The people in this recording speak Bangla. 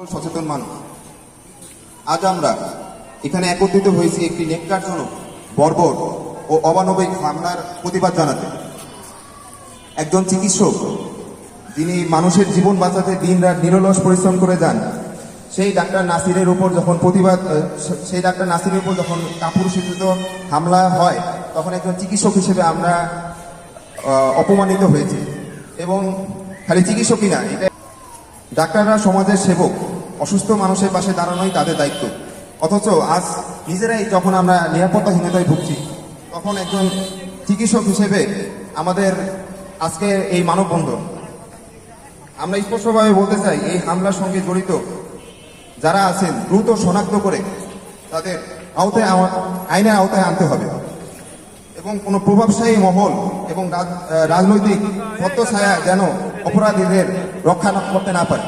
সচেতন মানুষ আজ আমরা এখানে একত্রিত হয়েছি একটি ন্যাক্কারজনক, বর্বর ও অমানবিক হামলার প্রতিবাদ জানাতে। একজন চিকিৎসক যিনি মানুষের জীবন বাঁচাতে দিনরাত নিরলস পরিশ্রম করে যান, সেই ডাক্তার নাসিরের উপর যখন কাপুরুষোচিত হামলা হয়, তখন একজন চিকিৎসক হিসেবে আমরা অপমানিত হয়েছি। এবং খালি চিকিৎসকই না, এটা ডাক্তাররা সমাজের সেবক, অসুস্থ মানুষের পাশে দাঁড়ানোই তাদের দায়িত্ব। অথচ আজ নিজেরাই যখন আমরা নিরাপত্তাহীনতায় ভুগছি, তখন একজন চিকিৎসক হিসেবে আমাদের আজকে এই মানববন্ধন। আমরা স্পষ্টভাবে বলতে চাই, এই হামলার সঙ্গে জড়িত যারা আছেন দ্রুত শনাক্ত করে তাদের আইনের আওতায় আনতে হবে এবং কোনো প্রভাবশালী মহল এবং রাজনৈতিক ছত্রছায়া যেন অপরাধীদের রক্ষা করতে না পারে।